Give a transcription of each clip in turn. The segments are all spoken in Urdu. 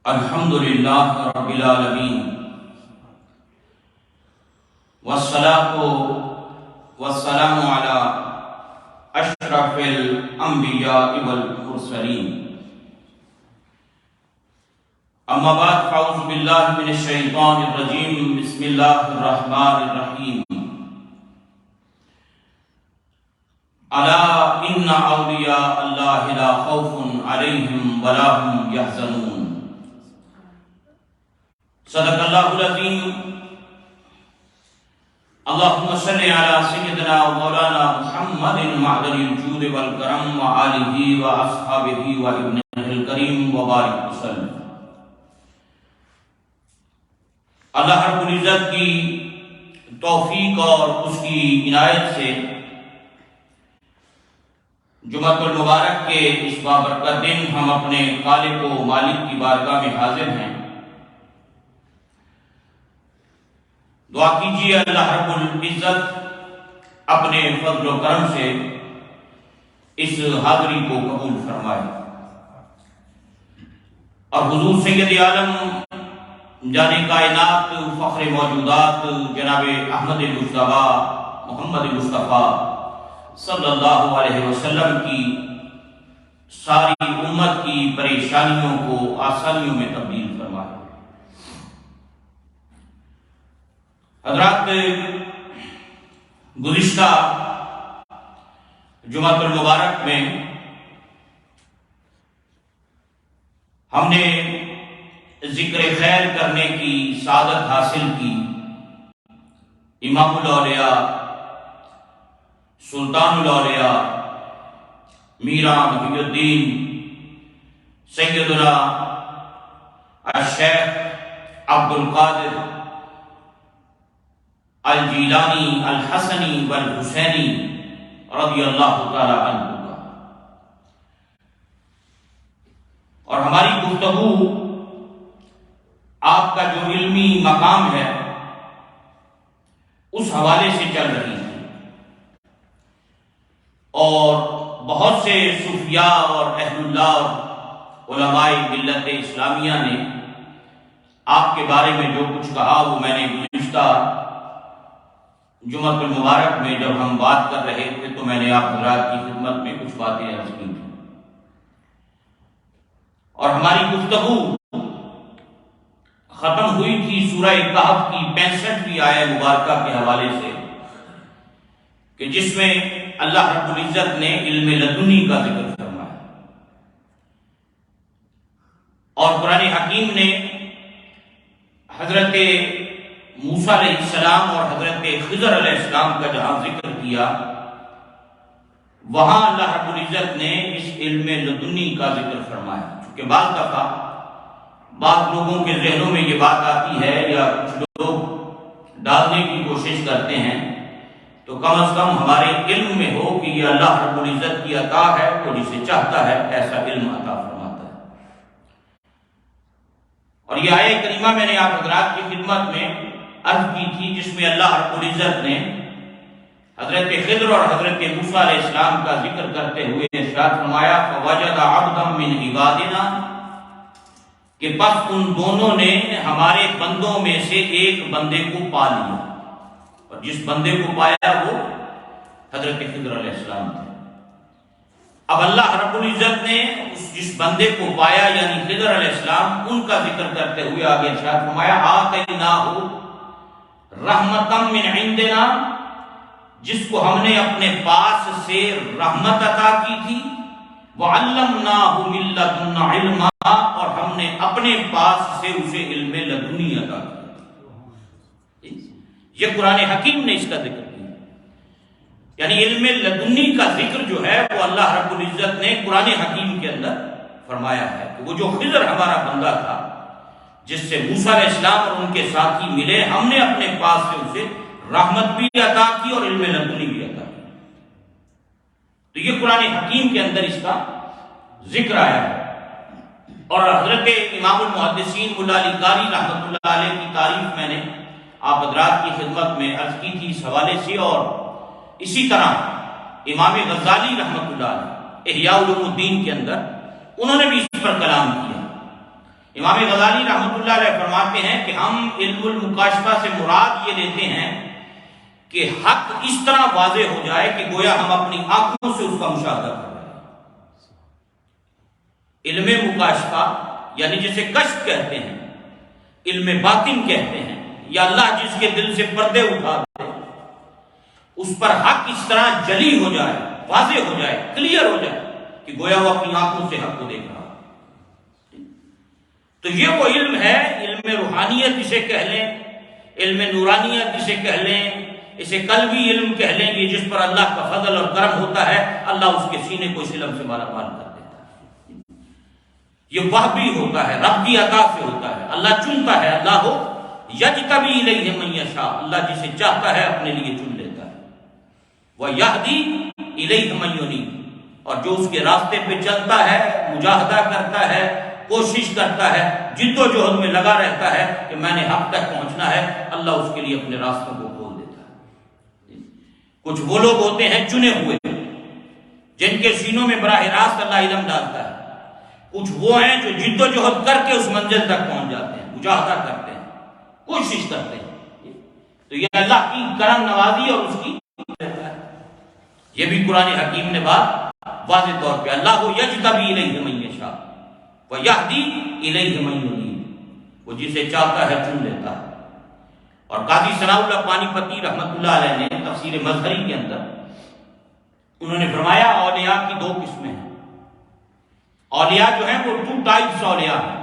الحمدللہ رب العالمین والصلاة والسلام علی اشرف الانبیاء والمرسلین اما بعد فاعوذ باللہ من الشیطان الرجیم بسم اللہ الرحمن الرحیم الا ان اولیاء اللہ لا خوف علیہم ولا هم یحزنون صدق اللہ العظیم اللہم صلی علی سیدنا و مولانا محمد معدن الجود والکرم وآلہ واصحابہ وابنہ الکریم وبارک وسلم۔ اللہ رب العزت کی توفیق اور اس کی عنایت سے جمعۃ المبارک کے اس بابرکت دن ہم اپنے خالق و مالک کی بارگاہ میں حاضر ہیں۔ دعا کیجیے اللہ رب العزت اپنے فضل و کرم سے اس حاضری کو قبول فرمائے اور حضور سید عالم جان کائنات فخر موجودات جناب احمد مصطفیٰ محمد مصطفیٰ صلی اللہ علیہ وسلم کی ساری امت کی پریشانیوں کو آسانیوں میں تبدیل فرمائے۔ حضرات، گزشتہ جمعۃ المبارک میں ہم نے ذکر خیر کرنے کی سعادت حاصل کی امام الاولیاء سلطان الاولیاء میرا محی الدین سیدنا الشیخ عبد القادر الجیلانی الحسنی والحسینی رضی اللہ تعالی عنہ کا، اور ہماری گفتگو آپ کا جو علمی مقام ہے اس حوالے سے چل رہی ہے، اور بہت سے صوفیاء اور اہل اللہ اور علماء ملت اسلامیہ نے آپ کے بارے میں جو کچھ کہا وہ میں نے گزشتہ جمعۃ المبارک میں جب ہم بات کر رہے تھے تو میں نے آپ حضرات کی خدمت میں کچھ باتیں عرض کی تھیں، اور ہماری گفتگو ختم ہوئی تھی سورہ کہف کی 65ویں آیہ مبارکہ کے حوالے سے، کہ جس میں اللہ رب العزت نے علم لدنی کا ذکر فرمایا، اور قرآن حکیم نے حضرت موسیٰ علیہ السلام اور حضرت خضر علیہ السلام کا جہاں ذکر کیا وہاں اللہ رب العزت نے اس علم لدنی کا ذکر فرمایا، چونکہ بعض دفعہ بعض لوگوں کے ذہنوں میں یہ بات آتی ہے یا کچھ لوگ ڈالنے کی کوشش کرتے ہیں، تو کم از کم ہمارے علم میں ہو کہ یہ اللہ رب العزت کی عطا ہے، تو جسے چاہتا ہے ایسا علم عطا فرماتا ہے۔ اور یہ آیہ کریمہ میں نے آپ حضرات کی خدمت میں عرض کی تھی، جس میں اللہ رب العزت نے حضرت خضر اور حضرت موسیٰ علیہ السلام کا ذکر کرتے ہوئے ارشاد فرمایا فَوَجَدَ عَبْدًا مِّنْ عِبَادِنَا، کہ پس ان دونوں نے ہمارے بندوں میں سے ایک بندے کو پا لیا، اور جس بندے کو پایا وہ حضرت خضر علیہ السلام تھے۔ اب اللہ رب العزت نے جس بندے کو پایا یعنی خضر علیہ السلام، ان کا ذکر کرتے ہوئے آگے ارشاد فرمایا آتَيْنَاهُ رحمتم من عندنا، جس کو ہم نے اپنے پاس سے رحمت عطا کی تھی، وعلمناہ من لدنا علما، اور ہم نے اپنے پاس سے اسے علم لدنی عطا کی۔ یہ قرآن حکیم نے اس کا ذکر کیا، یعنی علم لدنی کا ذکر جو ہے وہ اللہ رب العزت نے قرآن حکیم کے اندر فرمایا ہے کہ وہ جو خضر ہمارا بندہ تھا جس سے موسیٰ علیہ السلام اور ان کے ساتھی ملے، ہم نے اپنے پاس سے اسے رحمت بھی عطا کی اور علم لدنی بھی عطا کی۔ تو یہ قرآن حکیم کے اندر اس کا ذکر آیا ہے، اور حضرت امام المحدثین مولا علی قاری رحمۃ اللہ علیہ کی تعریف میں نے آپ حضرات کی خدمت میں عرض کی تھی اس حوالے سے، اور اسی طرح امام غزالی رحمۃ اللہ علیہ احیاء علوم الدین کے اندر انہوں نے بھی اس پر کلام کیا امام غزالی رحمۃ اللہ علیہ فرماتے ہیں کہ ہم علم المکاشفہ سے مراد یہ لیتے ہیں کہ حق اس طرح واضح ہو جائے کہ گویا ہم اپنی آنکھوں سے اس کا مشاہدہ کر رہے ہیں۔ علم مکاشفہ یعنی جسے کشف کہتے ہیں، علم باطن کہتے ہیں، یا اللہ جس کے دل سے پردے اٹھا دے، اس پر حق اس طرح جلی ہو جائے، واضح ہو جائے، کلیئر ہو جائے کہ گویا وہ اپنی آنکھوں سے حق کو دیکھ رہا۔ تو یہ وہ علم ہے، علم روحانیت جسے کہہ لیں، علم نورانیت جسے کہہ لیں، اسے قلبی علم کہہ لیں، یہ جس پر اللہ کا فضل اور کرم ہوتا ہے، اللہ اس کے سینے کو اس علم سے مالا مال کر دیتا ہے۔ یہ وحبی ہوتا ہے، رب کی عطا سے ہوتا ہے، اللہ چنتا ہے، اللہ ہو یجتبی الیہ من یشاء، اللہ جسے چاہتا ہے اپنے لیے چن لیتا ہے، وَیَہْدِی الیہ من یُنیب، اور جو اس کے راستے پہ چلتا ہے، مجاہدہ کرتا ہے، کوشش کرتا ہے، جد و جہد میں لگا رہتا ہے کہ میں نے حق تک پہنچنا ہے، اللہ اس کے لیے اپنے راستوں کو کھول دیتا ہے۔ کچھ وہ لوگ ہوتے ہیں چنے ہوئے جن کے سینوں میں براہ راست اللہ علم ڈالتا ہے، کچھ وہ ہیں جو جد و جہد کر کے اس منزل تک پہنچ جاتے ہیں، مجاہدہ کرتے ہیں، کوشش کرتے ہیں۔ تو یہ اللہ کی کرم نوازی اور اس کی رہتا ہے۔ یہ بھی قرآن حکیم نے بات واضح طور پہ، اللہ کو یجتبی الیہ من یشاء وَيَهْدِي إِلَيْهِ مَن يُنِيبُ، وہ جسے چاہتا ہے چن لیتا ہے۔ اور قاضی ثناء اللہ پانی پتی رحمۃ اللہ علیہ نے تفسیر مظہری کے اندر انہوں نے فرمایا اولیاء کی دو قسمیں ہیں۔ اولیاء جو ہیں وہ 2 ٹائپس اولیاء ہیں،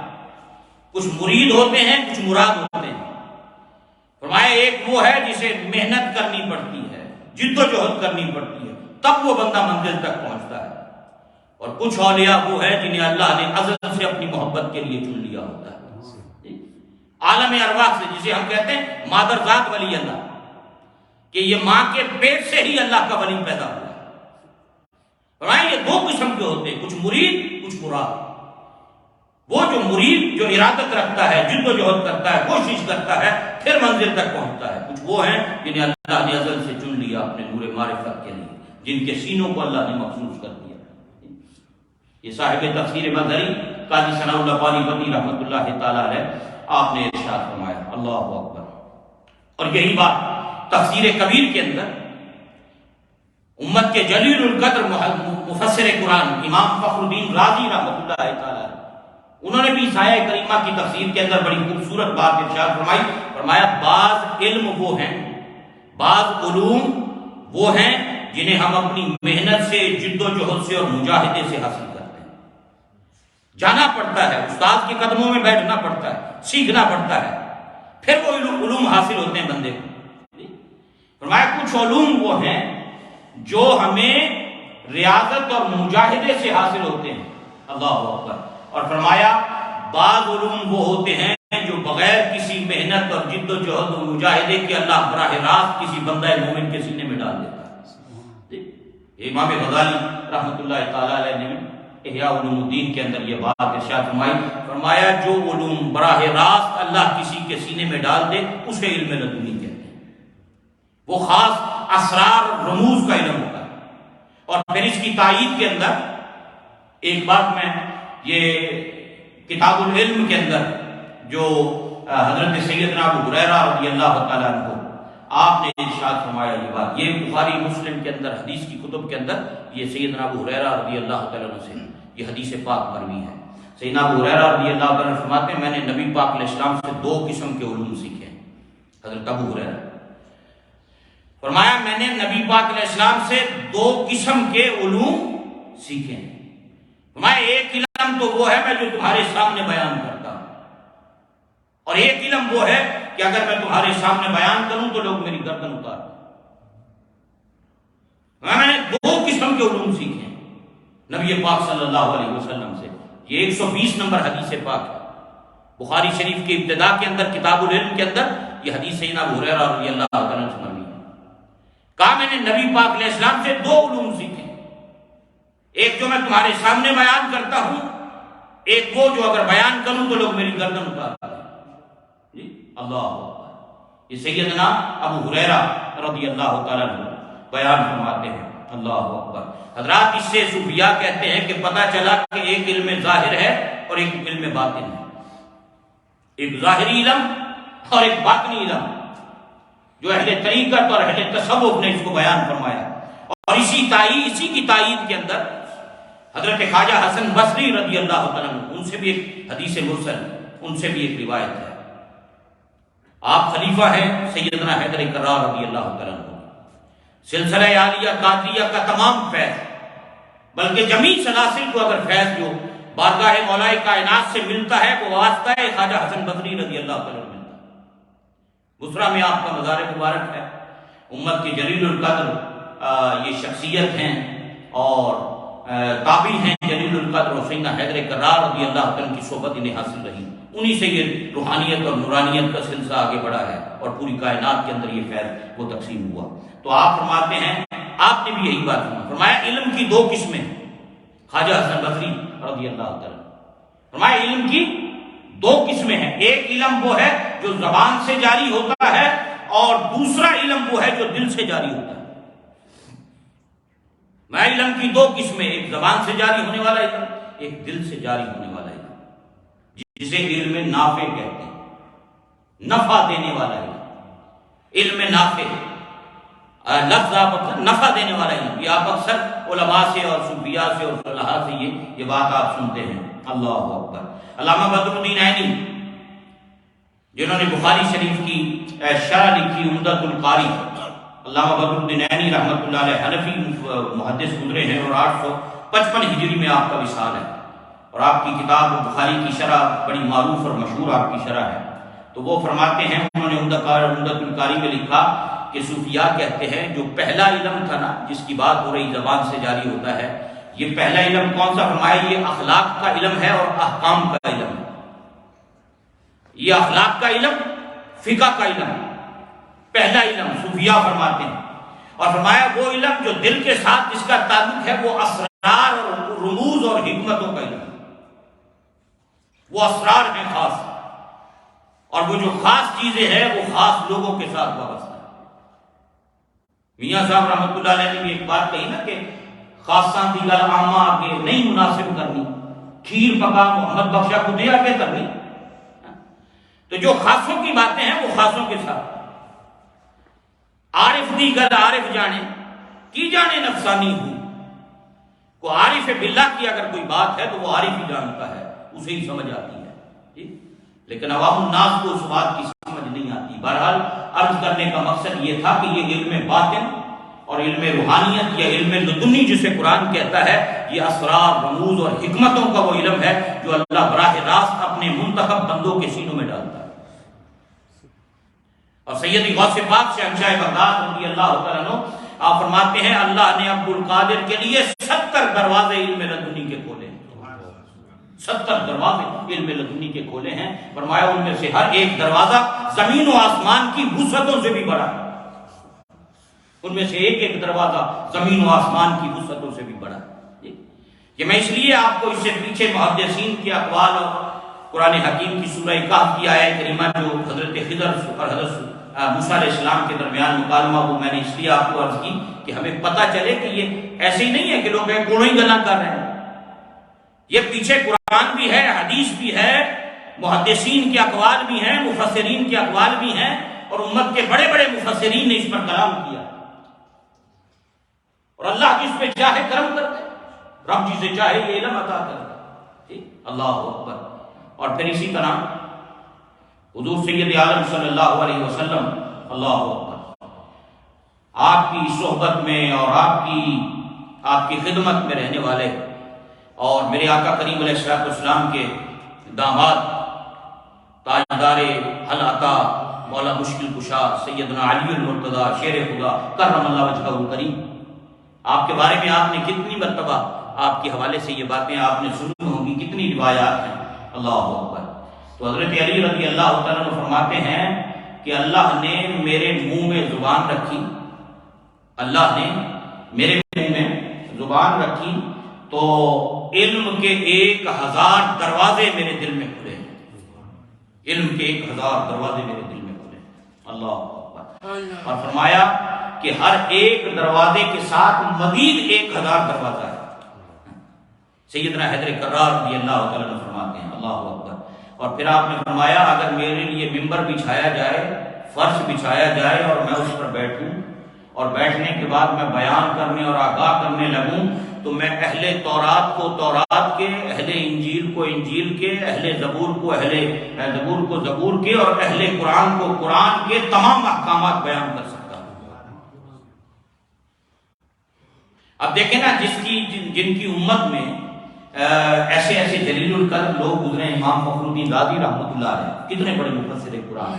کچھ مرید ہوتے ہیں، کچھ مراد ہوتے ہیں۔ فرمایا ایک وہ ہے جسے محنت کرنی پڑتی ہے، جد و جہد کرنی پڑتی ہے، تب وہ بندہ منزل تک پہنچتا ہے۔ اور کچھ اولیاء وہ ہے جنہیں اللہ نے ازل سے اپنی محبت کے لیے چن لیا ہوتا ہے، عالم ارواح سے، جسے ہم کہتے ہیں مادر ذات ولی اللہ، کہ یہ ماں کے پیٹ سے ہی اللہ کا ولی پیدا ہوا ہے۔ یہ 2 قسم کے ہوتے ہیں، کچھ مرید، کچھ مراد۔ وہ جو مرید جو ارادت رکھتا ہے، جد و جہد کرتا ہے، کوشش کرتا ہے، پھر منزل تک پہنچتا ہے۔ کچھ وہ ہیں جنہیں اللہ نے ازل سے چن لیا اپنے نور معرفت کے لیے، جن کے سینوں کو اللہ نے مخصوص کر دیا۔ یہ صاحب تفسیر مظہری قاضی ثناء اللہ پانی پتی رحمۃ اللہ تعالی علیہ، آپ نے ارشاد فرمایا، اللہ اکبر۔ اور یہی بات تفسیر کبیر کے اندر امت کے جلیل القدر مفسر قرآن امام فخر الدین رازی رحمۃ اللہ تعالی علیہ، انہوں نے بھی سایہ کریمہ کی تفسیر کے اندر بڑی خوبصورت بات ارشاد فرمائی۔ فرمایا بعض علم وہ ہیں، بعض علوم وہ ہیں جنہیں ہم اپنی محنت سے، جد و جہد سے اور مجاہدے سے حاصل کرتے ہیں۔ جانا پڑتا ہے، استاد کے قدموں میں بیٹھنا پڑتا ہے، سیکھنا پڑتا ہے، پھر وہ علوم حاصل ہوتے ہیں بندے کو۔ فرمایا کچھ علوم وہ ہیں جو ہمیں ریاضت اور مجاہدے سے حاصل ہوتے ہیں، اللہ اکبر۔ اور فرمایا بعض علوم وہ ہوتے ہیں جو بغیر کسی محنت اور جد و جہد و مجاہدے کے اللہ براہ راست کسی بندہ مومن کے سینے میں ڈال دیتا ہے۔ امام غزالی رحمۃ اللہ تعالی علیہ نے احیاء علوم الدین کے اندر یہ بات ارشاد فرمائی، فرمایا جو علوم براہ راست اللہ کسی کے سینے میں ڈال دے اسے علم لدنی کہتے ہیں۔ وہ خاص اسرار رموز کا علم ہوتا ہے۔ اور پھر اس کی تائید کے اندر ایک بات میں، یہ کتاب العلم کے اندر جو حضرت سیدنا ابو ہریرہ رضی اللہ تعالیٰ عنہ آپ نے ارشاد فرمایا یہ بات، یہ بخاری مسلم کے اندر حدیث کی کتب کے اندر یہ سیدنا ابو ہریرہ رضی اللہ تعالیٰ عنہ سے یہ حدیث پاک مروی ہے۔ سیدنا ابو ہریرہ رضی اللہ تعالیٰ عنہ فرماتے ہیں میں نے نبی پاک علیہ السلام سے 2 قسم کے علوم سیکھے ہیں۔ حضرت ابو ہریرہ فرمایا میں نے نبی پاک علیہ السلام سے 2 قسم کے علوم سیکھے ہیں۔ فرمایا ایک علم تو وہ ہے میں جو تمہارے سامنے بیان کرتا ہوں، اور ایک علم وہ ہے کہ اگر میں تمہارے سامنے بیان کروں تو لوگ میری گردن اتار دیں۔ میں نے 2 قسم کے علوم سیکھے ہیں نبی پاک صلی اللہ علیہ وسلم سے۔ یہ 120 نمبر حدیث پاک ہے، بخاری شریف کی ابتدا کے اندر کتاب العلم کے اندر یہ حدیث سیدنا ابو ہریرہ رضی اللہ تعالیٰ عنہ سے مروی ہے۔ کہا میں نے نبی پاک علیہ السلام سے 2 علوم سیکھے، ایک جو میں تمہارے سامنے بیان کرتا ہوں، ایک وہ جو اگر بیان کروں تو لوگ میری گردن اتار دیں۔ اللہ اکبر۔ یہ سیدنا ابو ہریرہ رضی اللہ تعالیٰ عنہ بیان فرماتے ہیں، اللہ اکبر۔ حضرات اس سے صوفیاء کہتے ہیں کہ پتہ چلا کہ ایک علم ظاہر ہے اور ایک علم باطن ہے۔ ایک ظاہری علم اور ایک باطنی علم، جو اہل طریقت اور اہل تصوف نے اس کو بیان فرمایا. اور اسی کی تائید کے اندر حضرت خواجہ حسن بصری رضی اللہ تعالیٰ عنہ، ان سے بھی ایک حدیث مرسل، ان سے بھی ایک روایت ہے. آپ خلیفہ ہیں سیدنا حیدر کرار رضی اللہ تعالیٰ عنہ. سلسلہ عالیہ قادریہ کا تمام فیض، بلکہ جمیع سلاسل کو اگر فیض جو بارگاہ مولا کائنات سے ملتا ہے وہ واسطہ ہے خواجہ حسن بصری رضی اللہ تعالیٰ عنہ ملتا ہے. بصرہ میں آپ کا مزار مبارک ہے. امت کے جلیل القدر یہ شخصیت ہیں اور تابع ہیں جلیل القدر اور سیدنا حیدر کرار رضی اللہ عنہ کی صحبت انہیں حاصل رہی. انہی سے یہ روحانیت اور نورانیت کا سلسلہ آگے بڑھا ہے اور پوری کائنات کے اندر یہ فیض وہ تقسیم ہوا. تو آپ فرماتے ہیں، آپ نے بھی یہی بات فرمایا علم کی دو قسمیں. خواجہ حسن بصری رضی اللہ تعالیٰ فرمایا علم کی دو قسمیں ہیں. ایک علم وہ ہے جو زبان سے جاری ہوتا ہے اور دوسرا علم وہ ہے جو دل سے جاری ہوتا ہے. میں علم کی دو قسمیں، ایک زبان سے جاری ہونے والا علم، ایک دل سے جاری ہونے والا علم، جسے علم نافع کہتے ہیں، نفع دینے والا علم. علم نافع لفظ آپ نفع دینے والا علم، یہ آپ اکثر علماء سے اور صوفیاء سے اور صلحاء سے یہ بات آپ سنتے ہیں. اللہ اکبر. علامہ بدر الدین عینی جنہوں نے بخاری شریف کی شرح لکھی عمدۃ القاری، علامہ بدر الدین عینی رحمۃ اللہ علیہ حنفی محدث گزرے ہیں اور 855 ہجری میں آپ کا وصال ہے. اور آپ کی کتاب بخاری کی شرح بڑی معروف اور مشہور آپ کی شرح ہے. تو وہ فرماتے ہیں، انہوں نے عمدۃ القاری میں لکھا کہ صوفیاء کہتے ہیں جو پہلا علم تھا نا جس کی بات ہو رہی زبان سے جاری ہوتا ہے، یہ پہلا علم کون سا؟ فرمایا یہ اخلاق کا علم ہے اور احکام کا علم ہے. یہ اخلاق کا علم، فقہ کا علم، پہلا علم صوفیاء فرماتے ہیں. اور فرمایا وہ علم جو دل کے ساتھ جس کا تعلق ہے وہ اسرار اور رموز اور حکمتوں کا علم ہے. وہ اسرار ہیں خاص، اور وہ جو خاص چیزیں ہیں وہ خاص لوگوں کے ساتھ وابستہ ہے. میاں صاحب رحمۃ اللہ علیہ نے بھی ایک بات کہی نا کہ خاصاں دی گل عامہ آگے نہیں مناسب کرنی، کھیر پکا محمد بخشا خودے آگے کرنی. تو جو خاصوں کی باتیں ہیں وہ خاصوں کے ساتھ. عارف دی گل عارف جانے کی جانے نفسانی ہوں. کو عارف باللہ کی اگر کوئی بات ہے تو وہ عارف ہی جانتا ہے، اسے ہی سمجھ آتی ہے جی. لیکن عوام الناس کو اس بات کی سمجھ نہیں آتی. بہرحال عرض کرنے کا مقصد یہ تھا کہ یہ علم باطن اور علم روحانیت یا علم لدنی جسے قرآن کہتا ہے، یہ اسرار، رموز اور حکمتوں کا وہ علم ہے جو اللہ براہ راست اپنے منتخب بندوں کے سینوں میں ڈالتا ہے. اور سید غوث پاک سے شہنشاہ بغداد رضی اللہ تعالیٰ عنہ آپ فرماتے ہیں اللہ نے عبد القادر کے لیے 70 دروازے علم لدنی کے کھولے ہیں. 70 دروازے علم لدنی کے کھولے ہیں. فرمایا ان میں سے ہر ایک دروازہ زمین و آسمان کی وسعتوں سے بھی بڑا ہے. ان میں سے ایک ایک دروازہ زمین و آسمان کی وسعتوں سے بھی بڑا ہے. کہ میں اس لیے آپ کو اس سے پیچھے محدثین کے اقوال اور قرآن حکیم کی سورہ کہف کی آیت کریمہ جو حضرت خضر اور حضرت موسیٰ علیہ السلام کے درمیان مکالمہ، وہ میں نے اس لیے آپ کو عرض کی کہ ہمیں پتہ چلے کہ یہ ایسے ہی نہیں ہے کہ لوگ کوڑوں ہی گلاں کر رہے ہیں. یہ پیچھے قرآن بھی ہے، حدیث بھی ہے، محدثین کے اقوال بھی ہیں، مفسرین کے اقوال بھی ہیں، اور امت کے بڑے بڑے مفسرین نے اس پر کلام کیا. اور اللہ جس پہ چاہے کرم کرتے، رب جسے چاہے یہ علم عطا کرتے. اللہ اکبر. اور پھر اسی طرح حضور سید عالم صلی اللہ علیہ وسلم، اللہ اکبر، آپ کی صحبت میں اور آپ کی خدمت میں رہنے والے اور میرے آقا کریم علیہ السلام کے داماد تاجدار حل عطا مولا مشکل کشا سیدنا علی المرتضیٰ شیر خدا کرم اللہ وجہہ الکریم، آپ کے بارے میں آپ نے کتنی مرتبہ آپ کے حوالے سے یہ باتیں آپ نے سنی ہوں گی، کتنی روایات ہیں. اللہ اکبر. تو حضرت علی رضی اللہ تعالیٰ عنہ فرماتے ہیں کہ اللہ نے میرے منہ میں زبان رکھی، اللہ نے میرے منہ میں زبان رکھی تو علم کے 1000 دروازے میرے دل میں کھلے. علم کے 1000 دروازے میرے دل میں کھلے. اللہ اکبر. اور فرمایا کہ ہر ایک دروازے کے ساتھ مزید 1000 دروازہ ہے. سیدنا حیدر کرار رضی اللہ تعالیٰ عنہ فرماتے ہیں اللہ اکبر. اور پھر آپ نے فرمایا اگر میرے لیے ممبر بچھایا جائے، فرش بچھایا جائے اور میں اس پر بیٹھوں اور بیٹھنے کے بعد میں بیان کرنے اور آگاہ کرنے لگوں تو میں اہل تورات کو تورات کے، اہل انجیل کو انجیل کے، اہل زبور کو زبور کو زبور کے اور اہل قرآن کو قرآن کے تمام احکامات بیان کر سکتا ہوں. اب دیکھیں نا جن کی امت میں ایسے ایسے جلیل القدر لوگ گزرے، امام فخر الدین رازی رحمۃ اللہ علیہ کتنے بڑے مفسر قرآن،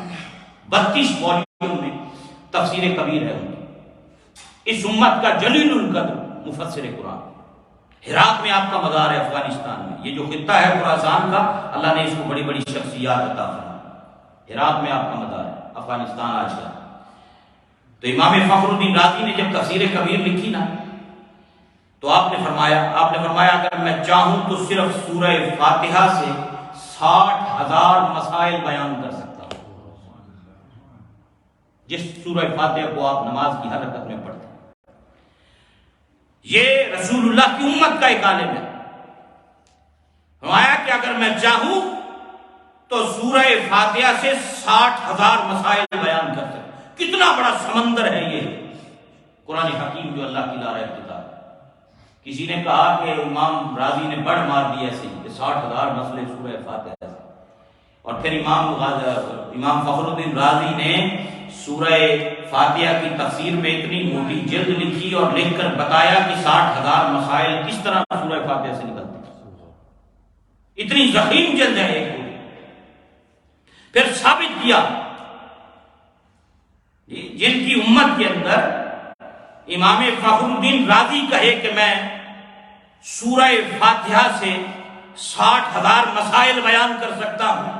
32 والیوم میں تفسیر کبیر ہے ان کی. اس امت کا جلیل القدر مفسر قرآن. ہرات میں آپ کا مزار ہے، افغانستان میں. یہ جو خطہ ہے خراسان کا، اللہ نے اس کو بڑی بڑی شخصیات عطا فرمائی. ہرات میں آپ کا مزار ہے، افغانستان آج کا. تو امام فخر الدین رازی نے جب تفسیر کبیر لکھی نا تو آپ نے فرمایا اگر میں چاہوں تو صرف سورہ فاتحہ سے 60,000 مسائل بیان کر سکتا ہوں، جس سورہ فاتحہ کو آپ نماز کی ہر رکعت میں پڑھتے ہیں. یہ رسول اللہ کی امت کا ایک عالم ہے. فرمایا کہ اگر میں چاہوں تو سورہ فاتحہ سے 60,000 مسائل بیان کر سکتا ہوں. کتنا بڑا سمندر ہے یہ قرآن حکیم جو اللہ کی لارہ کتاب. کسی نے کہا کہ امام رازی نے بڑھ مار دی ایسے کہ 60,000 مسئلے سورہ فاتحہ سے. اور پھر امام فخر الدین رازی نے سورہ فاتحہ کی تفسیر میں اتنی موٹی جلد لکھی اور لکھ کر بتایا کہ 60,000 مسائل کس طرح سورہ فاتحہ سے نکلتے ہیں. اتنی ضخیم جلد ہے ایک پوری. پھر ثابت کیا جن کی امت کے اندر امام فخر الدین رازی کہے کہ میں سورہ فاتحہ سے 60,000 مسائل بیان کر سکتا ہوں،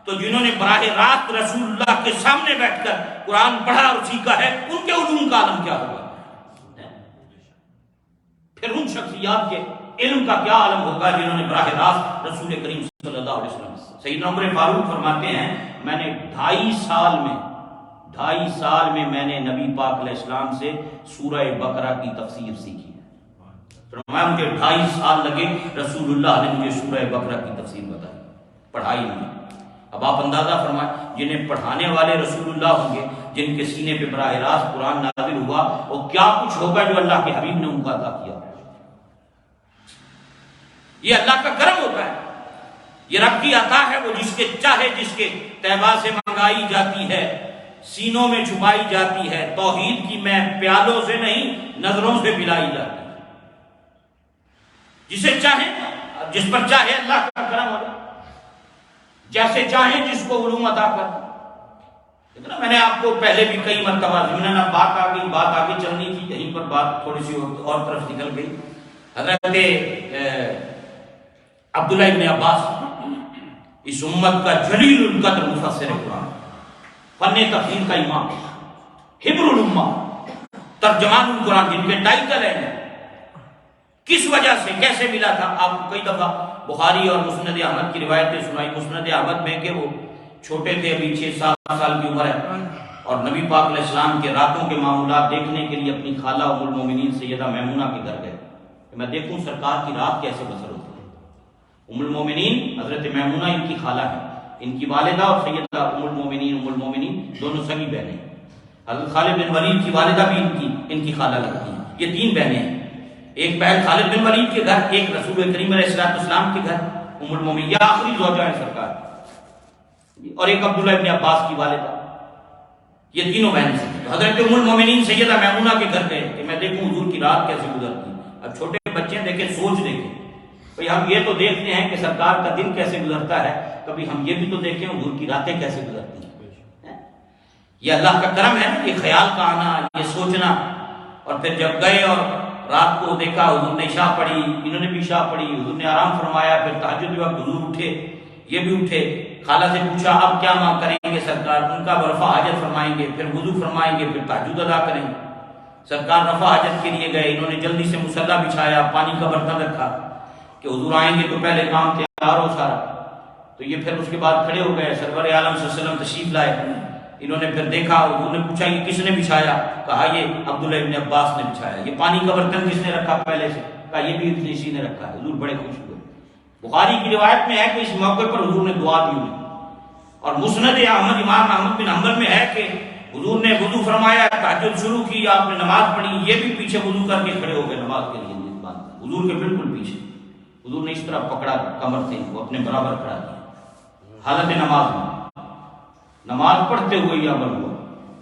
تو جنہوں نے براہ راست رسول اللہ کے سامنے بیٹھ کر قرآن پڑھا اور سیکھا ہے ان کے علوم کا عالم کیا ہوگا؟ پھر ان شخصیات کے علم کا کیا عالم ہوگا جنہوں نے براہ راست رسول کریم صلی اللہ علیہ وسلم. سیدنا عمر فاروق فرماتے ہیں میں نے 2.5 سال میں میں نے نبی پاک علیہ السلام سے سورہ بقرہ کی تفسیر سیکھی. فرمایا مجھے 2.5 سال لگے، رسول اللہ نے مجھے سورہ بقرہ کی تفسیر بتائی، پڑھائی میں. اب آپ اندازہ فرمائیں جنہیں پڑھانے والے رسول اللہ ہوں گے، جن کے سینے پہ براہ راست قرآن نازل ہوا، وہ کیا کچھ ہوگا جو اللہ کے حبیب نے ان کو عطا کیا. یہ اللہ کا کرم ہوتا ہے، یہ رب کی عطا ہے. وہ جس کے چاہے جس کے طیبہ سے منگائی جاتی ہے، سینوں میں چھپائی جاتی ہے. توحید کی میں پیالوں سے نہیں نظروں سے پلائی جاتی ہے. جسے چاہے جس پر چاہے اللہ کا کرم ہوگا، جیسے چاہے جس کو علوم عطا کر. میں نے آپ کو پہلے بھی کئی مرتبہ ضمن بات آگے چلنی تھی، یہیں پر بات تھوڑی سی اور طرف نکل گئی. حضرت عبداللہ ابن عباس اس امت کا جلیل القدر مفسر قرآن، فن تفسیر کا امام، حبر الامہ، ترجمان القرآن، جن کے ٹائٹل ہیں کس وجہ سے کیسے ملا تھا. آپ کو کئی دفعہ بخاری اور مسند احمد کی روایتیں سنائی. مسند احمد میں کہ وہ چھوٹے تھے، ابھی 6-7 سال کی عمر ہے، اور نبی پاک علیہ السلام کے راتوں کے معمولات دیکھنے کے لیے اپنی خالہ ام المومنین سیدہ میمونہ کے گھر گئے کہ میں دیکھوں سرکار کی رات کیسے بسر ہوتی ہے. ام المومنین حضرت میمونہ ان کی خالہ ہے، ان کی والدہ اور سیدہ ام المومنین دونوں سگی بہنیں. حضرت خالد بن ولید کی والدہ بھی ان کی خالہ لگتی ہیں. یہ 3 بہنیں ہیں، ایک بہن خالد بن ولید کے گھر، ایک رسول کریم علیہ السلام کے گھر ام المومنین، یہ آخری زوجہ ہے سرکار، اور ایک عبداللہ ابن عباس کی والدہ. یہ تینوں بہنیں سے حضرت ام المومنین سیدہ میمونہ کے گھر گئے کہ میں دیکھوں حضور کی رات کیسے گزرتی. اب چھوٹے بچے دیکھیں، سوچ دیکھیں بھئی ہم یہ تو دیکھتے ہیں کہ سرکار کا دن کیسے گزرتا ہے، کبھی ہم یہ بھی تو دیکھیں حضور کی راتیں کیسے گزرتی ہیں. یہ اللہ کا کرم ہے، یہ خیال کا آنا، یہ سوچنا. اور پھر جب گئے اور رات کو دیکھا حضور نے عشاء پڑھی، انہوں نے بھی عشاء پڑھی، حضور نے آرام فرمایا. پھر تہجد کے وقت حضور اٹھے، یہ بھی اٹھے. خالہ سے پوچھا اب کیا مانگ کریں گے سرکار؟ ان کا رفع حاجت فرمائیں گے، پھر وضو فرمائیں گے، پھر تہجد ادا کریں گے. سرکار رفع حاجت کے لیے گئے، انہوں نے جلدی سے مصلی بچھایا، پانی کا برتن رکھا کہ حضور آئیں گے تو پہلے کام تیار ہو سارا. تو یہ پھر اس کے بعد کھڑے ہو گئے، سرور عالم صلی اللہ علیہ وسلم تشریف لائے. انہوں نے پھر دیکھا، حضور نے پوچھا یہ کس نے بچھایا؟ کہا یہ عبداللہ ابن عباس نے بچھایا. یہ پانی کا برتن کس نے رکھا پہلے سے؟ کہا یہ بھی اسی نے رکھا ہے۔ حضور بڑے خوش ہوئے۔ بخاری کی روایت میں ہے کہ اس موقع پر حضور نے دعا دی انہیں، اور مسند احمد امام احمد بن حنبل میں ہے کہ حضور نے وضو فرمایا، تہجد شروع کی، آپ نے نماز پڑھی، یہ بھی پیچھے وضو کر کے کھڑے ہو گئے نماز کے لیے، حضور کے بالکل پیچھے۔ حضور نے اس طرح پکڑا کمر سے ان کو، اپنے برابر کھڑا دیا حالت نماز میں، نماز پڑھتے ہوئے یہ عمل ہوا۔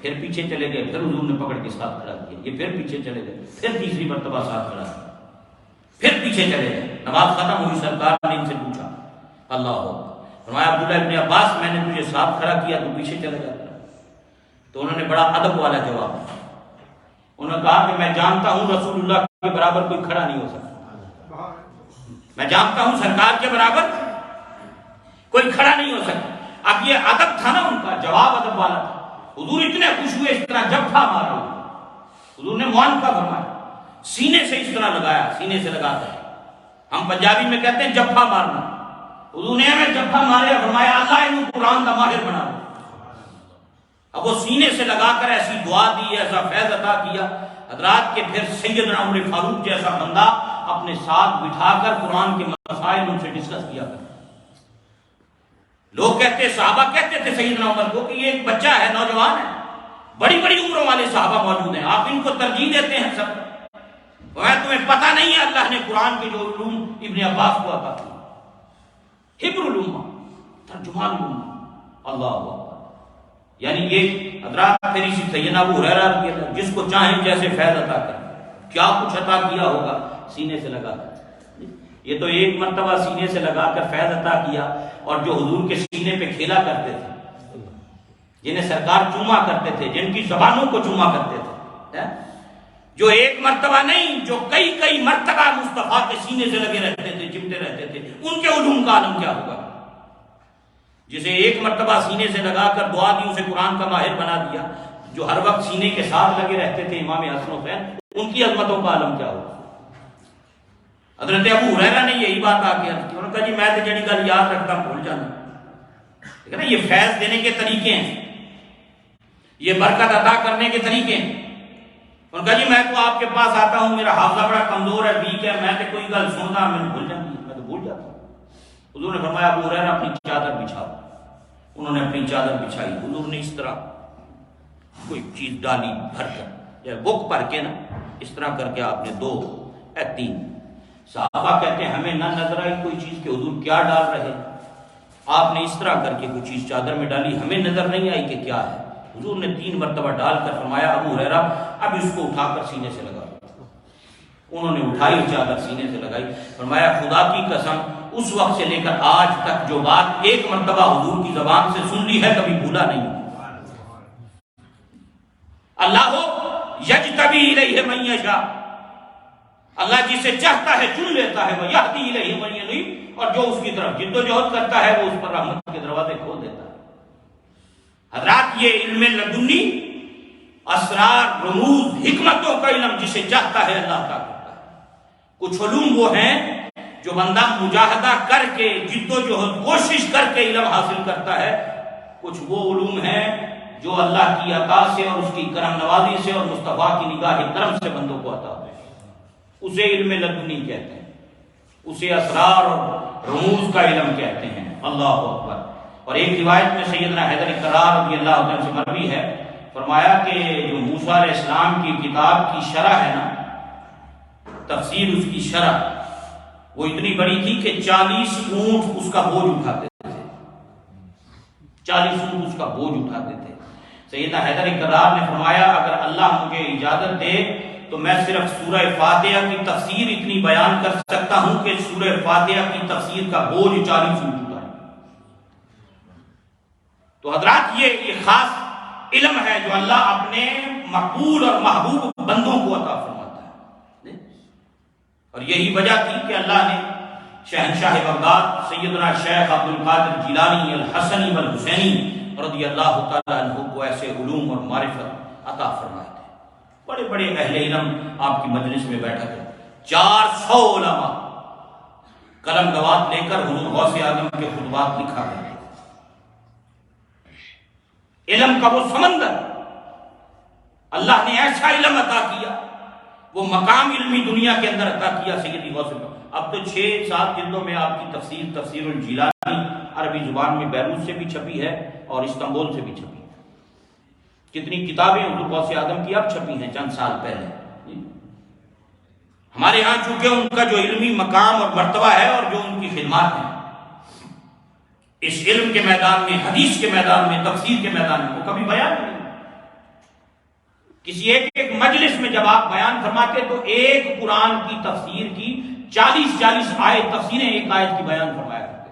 پھر پیچھے چلے گئے، پھر حضور نے پکڑ کے ساتھ کھڑا کیا، یہ پھر پیچھے چلے گئے، پھر تیسری مرتبہ ساتھ کھڑا کیا، پھر پیچھے چلے گئے۔ نماز ختم ہوئی، سرکار نے ان سے پوچھا اللہ ہو، فرمایا عبداللہ ابن عباس میں نے تجھے ساتھ کھڑا کیا تو پیچھے چلے جاتا۔ تو انہوں نے بڑا ادب والا جواب دیا، انہوں نے کہا کہ میں جانتا ہوں رسول اللہ کے برابر کوئی کھڑا نہیں ہو سکتا، میں جانتا ہوں سرکار کے برابر کوئی کھڑا نہیں ہو سکتا۔ اب یہ ادب تھا نا ان کا، جواب ادب والا تھا۔ حضور اتنے خوش ہوئے، اس طرح جبھا مارا، حضور نے معانقہ فرمایا، سینے سے اس طرح لگایا، سینے سے لگاتا ہے، ہم پنجابی میں کہتے ہیں جبھا مارنا۔ حضور نے ہمیں جبھا مارے، فرمایا اللہ انہوں قرآن کا ماہر بنا دو۔ اب وہ سینے سے لگا کر ایسی دعا دی، ایسا فیض عطا کیا حضرات کے پھر سیدنا عمر فاروق جیسا بندہ اپنے ساتھ بٹھا کر قرآن کے مسائل ان سے ڈسکس کیا کرتا۔ لوگ کہتے، صحابہ کہتے تھے سیدنا عمر کو کہ یہ ایک بچہ ہے، نوجوان ہے، بڑی بڑی عمروں والے صحابہ موجود ہیں، آپ ان کو ترجیح دیتے ہیں سب۔ تمہیں پتہ نہیں ہے اللہ نے قرآن کے جو علوم ابن عباس کو عطا کیا، حبر علوم، ترجمان علوم، اللہ اکبر۔ یعنی یہ حضرات پھر اسی سیدنا ابو ہریرہ رضی اللہ عنہ، جس کو چاہیں جیسے فیض عطا کریں، کیا کچھ عطا کیا ہوگا سینے سے لگا کر۔ یہ تو ایک مرتبہ سینے سے لگا کر فیض عطا کیا، اور جو حضور کے سینے پہ کھیلا کرتے تھے، جنہیں سرکار چوما کرتے تھے، جن کی زبانوں کو چوما کرتے تھے، جو ایک مرتبہ نہیں، جو کئی کئی مرتبہ مصطفیٰ کے سینے سے لگے رہتے تھے، چمٹے رہتے تھے، ان کے علوم کا عالم کیا ہوگا۔ جسے ایک مرتبہ سینے سے لگا کر دعا دی، اسے قرآن کا ماہر بنا دیا، جو ہر وقت سینے کے ساتھ لگے رہتے تھے امام حسن حسین، ان کی عظمتوں کا عالم کیا ہوگا۔ حضرت ابو ہریرہ نے یہی بات آ کے عرض کی، انہوں نے کہا جی میں تو جڑی گل یاد رکھتا بھول جانا۔ ٹھیک ہے نا، یہ فیض دینے کے طریقے ہیں، یہ برکت عطا کرنے کے طریقے ہیں۔ انہوں نے کہا جی میں تو آپ کے پاس آتا ہوں، میرا حافظہ بڑا کمزور ہے، ویک ہے، میں تو کوئی گل سنتا میں بھول جاتی، میں تو بھول جاتا ہوں۔ حضور نے فرمایا ابو ہریرہ اپنی چادر بچھاؤ۔ انہوں نے اپنی چادر بچھائی، حضور نے اس طرح کوئی چیز ڈالی بھر کر، یا بک بھر کے نا اس طرح کر کے آپ نے دو تین۔ صحابہ کہتے ہیں ہمیں نہ نظر آئی کوئی چیز کہ حضور کیا ڈال رہے، آپ نے اس طرح کر کے کوئی چیز چادر میں ڈالی، ہمیں نظر نہیں آئی کہ کیا ہے۔ حضور نے 3 مرتبہ ڈال کر فرمایا ابو ہریرہ اب اس کو اٹھا کر سینے سے لگا۔ انہوں نے اٹھائی چادر، سینے سے لگائی، فرمایا خدا کی قسم اس وقت سے لے کر آج تک جو بات ایک مرتبہ حضور کی زبان سے سن لی ہے کبھی بھولا نہیں۔ اللہ یجتبی الیہ من یشاء، اللہ جسے چاہتا ہے چن لیتا ہے، وہ یہدی الیہ من ینیب، اور جو اس کی طرف جد و جہد کرتا ہے وہ اس پر رحمت کے دروازے کھول دیتا ہے۔ حضرات یہ علم لدنی، اسرار، رموز، حکمتوں کا علم جسے چاہتا ہے اللہ کا کرتا ہے۔ کچھ علوم وہ ہیں جو بندہ مجاہدہ کر کے، جد و جہد، کوشش کر کے علم حاصل کرتا ہے، کچھ وہ علوم ہیں جو اللہ کی عطا سے اور اس کی کرم نوازی سے اور مصطفیٰ کی نگاہ کرم سے بندوں کو عطا ہوئے، اسے علم لدنی کہتے ہیں، اسے اسرار اور رموز کا علم کہتے ہیں۔ اللہ اکبر۔ اور ایک روایت میں سیدنا حیدر کرار رضی اللہ عنہ سے مروی ہے، فرمایا کہ جو موسیٰ علیہ السلام کی کتاب کی شرح ہے نا، تفسیر اس کی شرح، وہ اتنی بڑی تھی کہ 40 اونٹ اس کا بوجھ اٹھاتے تھے، 40 اونٹ اس کا بوجھ اٹھاتے تھے۔ سیدنا حیدر کرار نے فرمایا اگر اللہ مجھے اجازت دے تو میں صرف سورہ فاتحہ کی تفسیر اتنی بیان کر سکتا ہوں کہ سورہ فاتحہ کی تفسیر کا بوجھ 40 اونٹ اٹھائے۔ تو حضرات یہ خاص علم ہے جو اللہ اپنے مقبول اور محبوب بندوں کو عطا فرماتا ہے، اور یہی وجہ تھی کہ اللہ نے شہنشاہ بغداد سیدنا شیخ عبد القادر جیلانی الحسنی والحسینی رضی اللہ تعالیٰ عنہ کو ایسے علوم اور معرفت عطا فرمائے تھے۔ بڑے بڑے اہل علم آپ کی مجلس میں بیٹھا تھے، 400 علماء قلم دوات لے کر حضور غوث اعظم کے خطبات لکھا کرتے تھے۔ علم کا وہ سمندر، اللہ نے ایسا علم عطا کیا وہ مقام علمی دنیا کے اندر عطا کیا سیدی غوث پاک۔ اب تو 6-7 جلدوں میں آپ کی تفسیر الجیلانی عربی زبان میں بیروت سے بھی چھپی ہے اور استنبول سے بھی چھپی ہے۔ کتنی کتابیں حضور غوث اعظم کی اب چھپی ہیں چند سال پہلے۔ ہمارے ہاں چونکہ ان کا جو علمی مقام اور مرتبہ ہے اور جو ان کی خدمات ہیں اس علم کے میدان میں، حدیث کے میدان میں، تفسیر کے میدان میں، وہ کبھی بیان نہیں۔ کسی ایک مجلس میں جب آپ بیان فرماتے تو ایک قرآن کی تفسیر کی 40 آیت تفسیریں ایک آیت کی بیان فرمایا کرتے۔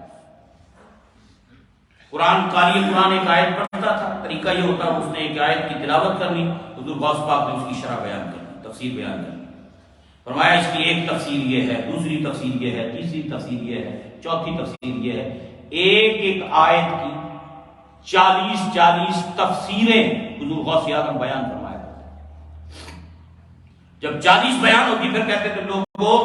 قاری قرآن ایک آیت پڑھتا تھا، طریقہ یہ ہوتا اس نے ایک آیت کی تلاوت کرنی، حضور غوث پاک نے اس کی شرح بیان کرنی، تفسیر بیان کرنی۔ فرمایا اس کی ایک تفسیر یہ ہے، دوسری تفسیر یہ ہے، تیسری تفسیر یہ ہے، چوتھی تفسیر یہ ہے۔ ایک آیت کی 40 تفسیریں حضور غوث اعظم بیان فرمایا۔ جب 40 بیان ہوتی پھر کہتے تھے لوگوں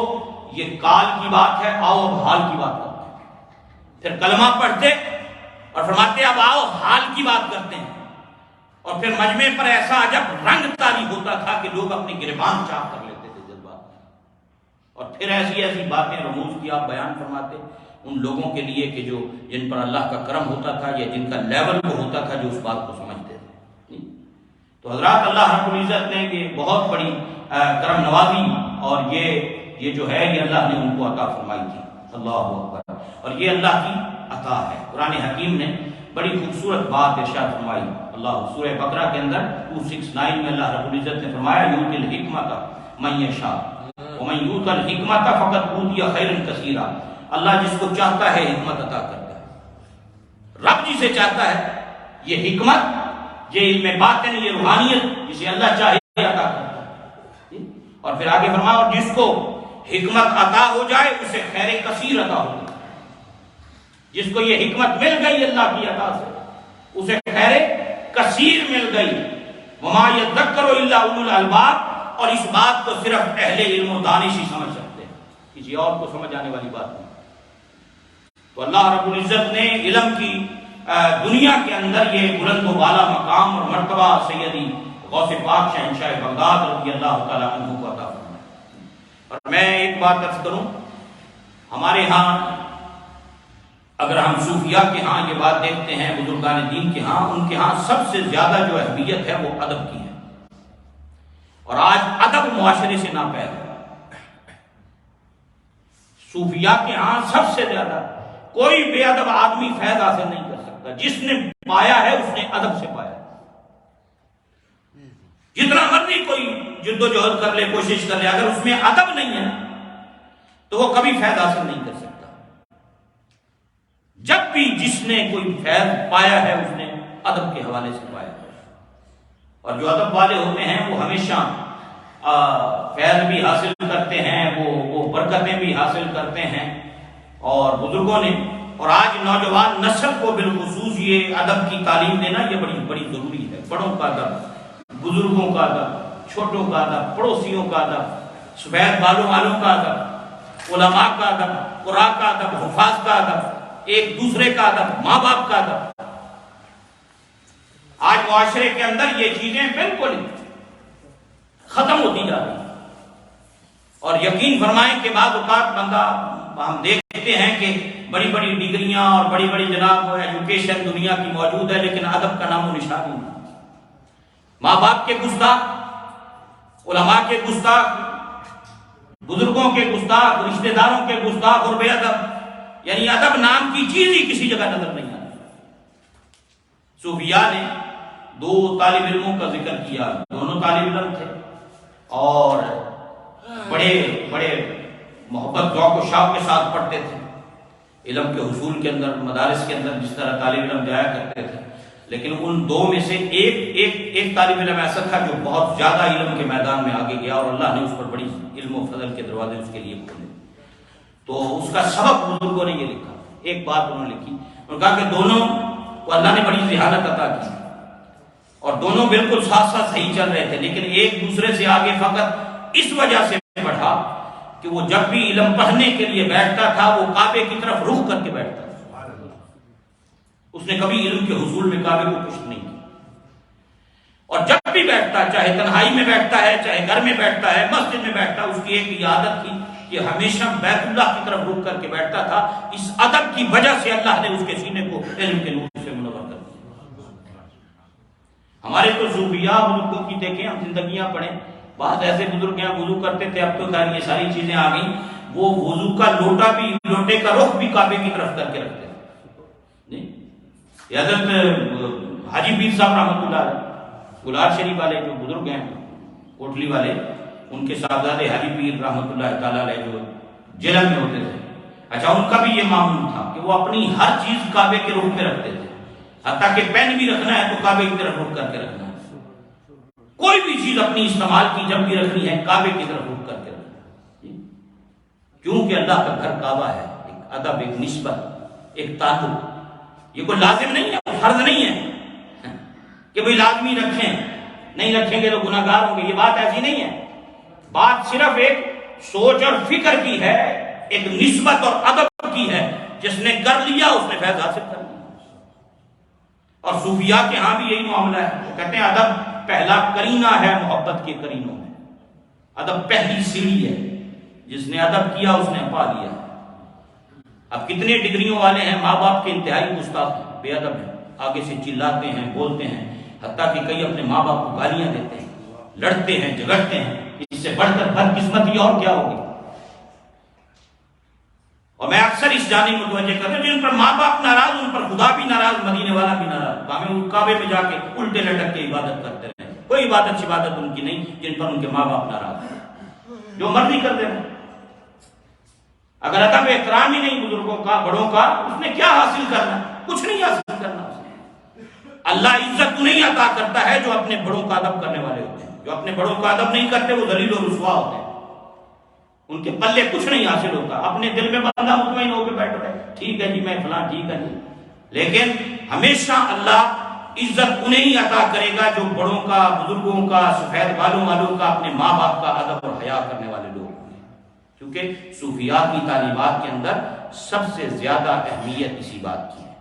یہ کال کی بات ہے، آؤ اب حال کی بات کرتے ہیں۔ پھر کلمہ پڑھتے اور فرماتے اب آؤ حال کی بات کرتے ہیں۔ اور پھر مجمع پر ایسا عجب رنگ طاری ہوتا تھا کہ لوگ اپنی گریبان چاک کر لیتے تھے جذبات۔ اور پھر ایسی باتیں رموز کی آپ بیان فرماتے ان لوگوں کے لیے کہ جو جن پر اللہ کا کرم ہوتا تھا یا جن کا لیول وہ ہوتا تھا جو اس بات کو سمجھتے تھے۔ تو حضرات اللہ رب العزت نے یہ بہت بڑی کرم نوازی اور یہ جو ہے یہ اللہ نے ان کو عطا فرمائی تھی۔ اللہ اکبر۔ اور یہ اللہ کی عطا ہے۔ قرآن حکیم نے بڑی خوبصورت بات ارشاد فرمائی۔ اللہ سورہ بقرہ کے اندر 269 میں اللہ رب العزت نے فرمایا یؤتی الحکمۃ من یشاء ومن یؤت الحکمۃ فقد اوتی خیرا کثیرا۔ اللہ جس کو چاہتا ہے حکمت عطا کرتا ہے۔ رب جسے چاہتا ہے یہ حکمت، یہ علم باطن، یہ روحانیت جسے اللہ چاہے عطا کرتا ہے۔ اور پھر آگے فرمایا اور جس کو حکمت عطا ہو جائے اسے خیر کثیر عطا ہو جائے۔ جس کو یہ حکمت مل گئی اللہ کی عطا سے اسے خیر کثیر مل گئی۔ وما یذکر الا اولو الالباب۔ اور اس بات کو صرف اہل علم و دانش ہی سمجھ سکتے ہیں، کسی اور کو سمجھ آنے والی بات نہیں۔ تو اللہ رب العزت نے علم کی دنیا کے اندر یہ بلند و بالا مقام اور مرتبہ سیدی غوث پاک شہنشاہ بغداد رضی اللہ تعالیٰ عنہ کو عطا فرمایا۔ اور میں ایک بات عرض کروں، ہمارے ہاں اگر ہم صوفیاء کے ہاں یہ بات دیکھتے ہیں، بزرگان دین کے ہاں، ان کے ہاں سب سے زیادہ جو اہمیت ہے وہ ادب کی ہے۔ اور آج ادب معاشرے سے ناپید ہے۔ صوفیاء کے ہاں سب سے زیادہ کوئی بے ادب آدمی فیض حاصل نہیں کر سکتا۔ جس نے پایا ہے اس نے ادب سے پایا۔ جتنا مرضی کوئی جد و جہد کر لے، کوشش کر لے، اگر اس میں ادب نہیں ہے تو وہ کبھی فیض حاصل نہیں کر سکتا۔ جب بھی جس نے کوئی فیض پایا ہے اس نے ادب کے حوالے سے پایا ہے۔ اور جو ادب والے ہوتے ہیں وہ ہمیشہ فیض بھی حاصل کرتے ہیں، وہ برکتیں بھی حاصل کرتے ہیں۔ اور بزرگوں نے اور آج نوجوان نسل کو بالخصوص یہ ادب کی تعلیم دینا یہ بڑی ضروری ہے۔ بڑوں کا ادب، بزرگوں کا ادب، چھوٹوں کا ادب، پڑوسیوں کا ادب، سفید بالوں والوں کا ادب، علماء کا ادب، قراء کا ادب، حفاظ کا ادب، ایک دوسرے کا ادب، ماں باپ کا ادب۔ آج معاشرے کے اندر یہ چیزیں بالکل ختم ہوتی جا رہی ہیں۔ اور یقین فرمائیں کہ بعض اوقات بندہ ہم دیکھتے ہیں کہ بڑی بڑی ڈگریاں اور بڑی بڑی جناب ایجوکیشن دنیا کی موجود ہے، لیکن ادب کا نام و نشان نہیں۔ ماں باپ کے گستاخ، علماء کے گستاخ، بزرگوں کے گستاخ، رشتہ داروں کے گستاخ اور بے ادب، یعنی ادب نام کی چیز ہی کسی جگہ نظر نہیں آتی۔ صوفیاء نے 2 طالب علموں کا ذکر کیا، دونوں طالب علم تھے اور بڑے محبت ذوق و شوق کے ساتھ پڑھتے تھے۔ علم کے حصول کے اندر مدارس کے اندر جس طرح طالب علم جایا کرتے تھے، لیکن ان 2 میں سے ایک طالب علم ایسا تھا جو بہت زیادہ علم کے میدان میں آگے گیا اور اللہ نے اس پر بڑی علم و فضل کے دروازے اس کے لیے کھولے۔ تو اس کا سبب بزرگوں نے یہ لکھا، ایک بات انہوں نے لکھی، انہوں نے کہا کہ دونوں کو اللہ نے بڑی ذہانت عطا کی اور دونوں بالکل ساتھ ساتھ صحیح چل رہے تھے، لیکن ایک دوسرے سے آگے فقط اس وجہ سے بڑھا کہ وہ جب بھی علم پڑھنے کے لیے بیٹھتا تھا وہ کعبے کی طرف رخ کر کے بیٹھتا تھا۔ اس نے کبھی علم کے حصول میں کعبے کو پشت نہیں کی۔ اور جب بھی بیٹھتا، چاہے تنہائی میں بیٹھتا ہے، چاہے گھر میں بیٹھتا ہے، مسجد میں بیٹھتا ہے، اس کی ایک یہ عادت تھی کہ ہمیشہ بیت اللہ کی طرف رخ کر کے بیٹھتا تھا۔ اس ادب کی وجہ سے اللہ نے اس کے سینے کو علم کے نور سے منور کر دیا۔ ہمارے تو صوفیاء بزرگوں کی دیکھیں، ہم زندگیاں پڑھیں، بعض ایسے بزرگ ہیں وضو کرتے تھے، اب تو یہ ساری چیزیں آ گئیں، وہ وضو کا لوٹا بھی، لوٹے کا رخ بھی کعبے کی طرف کر کے رکھتے تھے۔ حضرت حاجی پیر صاحب رحمۃ اللہ علیہ گلار شریف والے جو بزرگ ہیں کوٹلی والے، ان کے صاحبزادے حاجی پیر رحمۃ اللہ تعالیٰ علیہ جو جیلن میں ہوتے تھے، اچھا ان کا بھی یہ معمول تھا کہ وہ اپنی ہر چیز کعبے کے رخ پہ رکھتے تھے، حتیٰ کہ پین بھی رکھنا ہے تو کعبے کی طرف رخ کر کے رکھنا ہے، کوئی بھی چیز اپنی استعمال کی جب بھی رکھنی ہے کعبے کی طرف رخ کر کے رکھنا ہے، کیونکہ اللہ کا گھر کعبہ ہے۔ ایک ادب، ایک نسبت، ایک تعلق، یہ کوئی لازم نہیں ہے، فرض نہیں ہے کہ بھئی لازمی رکھیں، نہیں رکھیں گے تو گناہ گار ہوں گے، یہ بات ایسی نہیں ہے۔ بات صرف ایک سوچ اور فکر کی ہے، ایک نسبت اور ادب کی ہے، جس نے کر لیا اس نے فیض حاصل کر لیا۔ اور صوفیاء کے ہاں بھی یہی معاملہ ہے، وہ کہتے ہیں ادب پہلا کرینہ ہے محبت کے کرینوں میں، ادب پہلی سیڑھی ہے، جس نے ادب کیا اس نے پا لیا۔ اب کتنے ڈگریوں والے ہیں، ماں باپ کے انتہائی گستاخ ہیں، بے ادب ہیں، آگے سے چلاتے ہیں، بولتے ہیں، حتیٰ کہ کئی اپنے ماں باپ کو گالیاں دیتے ہیں، لڑتے ہیں، جھگڑتے ہیں، اس سے بڑھ کر بدقسمتی اور کیا ہوگی۔ اور میں اکثر اس جانب متوجہ کرتا ہوں، جن پر ماں باپ ناراض ان پر خدا بھی ناراض، مدینے والا بھی ناراض، ہمیں کعبے میں جا کے الٹے لٹک کے عبادت کرتے رہے، کوئی عبادت ان کی نہیں جن پر ان کے ماں باپ ناراض ہیں، جو مرضی کرتے رہے۔ اگر ادب احترام ہی نہیں بزرگوں کا، بڑوں کا، اس نے کیا حاصل کرنا؟ کچھ نہیں حاصل کرنا اس نے۔ اللہ عزت نہیں عطا کرتا ہے جو اپنے بڑوں کا ادب کرنے والے ہوتے ہیں، جو اپنے بڑوں کا ادب نہیں کرتے وہ ذلیل و رسوا ہوتے ہیں، ان کے پلے کچھ نہیں حاصل ہوتا۔ اپنے دل میں بندہ مطمئن ہو کے بیٹھ رہے، ٹھیک ہے جی میں فلاں، ٹھیک ہے جی، لیکن ہمیشہ اللہ عزت انہیں ہی عطا کرے گا جو بڑوں کا، بزرگوں کا، سفید بالوں والوں کا، اپنے ماں باپ کا ادب اور حیا کرنے والے لوگ ہیں۔ کیونکہ صوفیاء کی تعلیمات کے اندر سب سے زیادہ اہمیت اسی بات کی ہے۔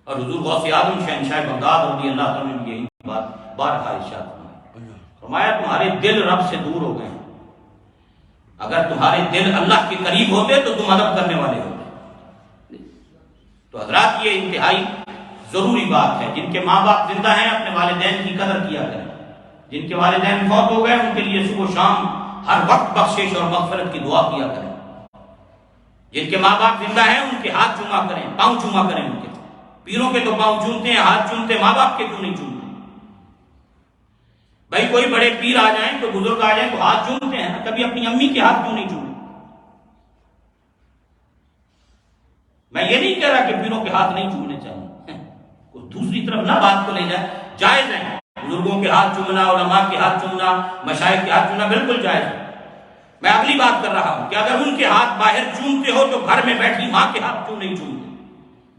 اور حضور غوث اعظم شہنشاہ بغداد رضی اللہ عنہ نے یہی بات بارہا ارشاد فرمایا، تمہارے دل رب سے دور ہو گئے ہیں، اگر تمہارے دل اللہ کے قریب ہوتے تو تم ادب کرنے والے ہوتے۔ تو حضرات یہ انتہائی ضروری بات ہے، جن کے ماں باپ زندہ ہیں اپنے والدین کی قدر کیا کریں، جن کے والدین فوت ہو گئے ان کے لیے صبح و شام ہر وقت بخشش اور مغفرت کی دعا کیا کریں، جن کے ماں باپ زندہ ہیں ان کے ہاتھ چوما کریں، پاؤں چوما کریں، ان کے پیروں کے تو پاؤں چومتے ہیں، ہاتھ چومتے، ماں باپ کے کیوں نہیں چومتے؟ بھائی کوئی بڑے پیر آ جائیں، کوئی بزرگ آ جائیں تو ہاتھ چومتے ہیں، کبھی اپنی امی کے ہاتھ کیوں نہیں چومتے؟ میں یہ نہیں کہہ رہا کہ پیروں کے ہاتھ نہیں چومنے چاہیے، کوئی دوسری طرف نہ بات کو لے جائے، جائز ہے بزرگوں کے ہاتھ چومنا، علماء کے ہاتھ چومنا، مشائخ کے ہاتھ چومنا بالکل جائز ہے۔ میں اگلی بات کر رہا ہوں کہ اگر ان کے ہاتھ باہر چومتے ہو تو گھر میں بیٹھی ماں کے ہاتھ کیوں نہیں چومتے،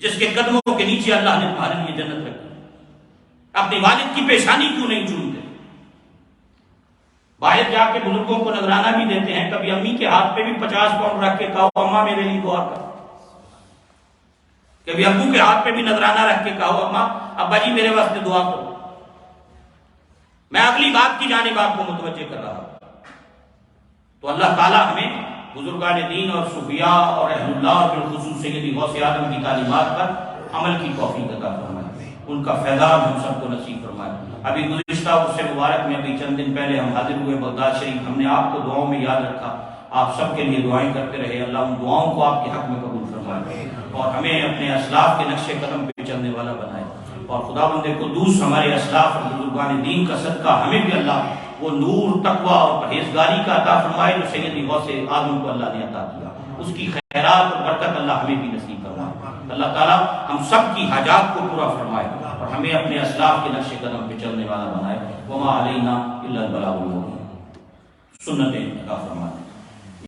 جس کے قدموں کے نیچے اللہ نے تمہارے لیے جنت رکھی؟ اپنی والد کی پیشانی کیوں نہیں چومتے؟ باہر جا کے بزرگوں کو نذرانہ بھی دیتے ہیں، کبھی امی کے ہاتھ پہ بھی 50 پاؤنڈ رکھ کے کہو اماں میرے لیے دعا کر، کبھی ابو کے ہاتھ پہ بھی نذرانہ رکھ کے کہو اماں ابا جی میرے واسطے دعا کرو۔ میں اگلی بات کی جانب آپ کو متوجہ کر رہا ہوں۔ تو اللہ تعالیٰ ہمیں بزرگان دین اور صوفیاء اور اہل اللہ اور بالخصوص سیدی غوث اعظم کی تعلیمات پر عمل کی توفیق عطا فرمائے، ان کا فیضان ہم سب کو نصیب فرمائے۔ ابھی گزشتہ عرص مبارک میں ابھی چند دن پہلے ہم حاضر ہوئے بغداد شریف، ہم نے آپ کو دعاؤں میں یاد رکھا، آپ سب کے لیے دعائیں کرتے رہے، اللہ ان دعاؤں کو آپ کے حق میں قبول فرمائے اور ہمیں اپنے اسلاف کے نقش قدم پہ چلنے والا بنائے، اور خداوند قدوس ہمارے اسلاف اور بزرگان دین کا صدقہ ہمیں بھی اللہ وہ نور، تقوی اور پرہیزگاری کا عطا فرمائے جو سیدی غوث اعظم کو اللہ نے عطا کیا، اس کی خیرات اور برکت اللہ ہمیں بھی نصیب فرمائے۔ اللہ تعالیٰ ہم سب کی حاجات کو پورا فرمائے اور ہمیں اپنے اسلاف کے نقش قدم پہ چلنے والا بنائے۔ وما علینا الا البلاغ المبین، سنتیں عطا فرمائے۔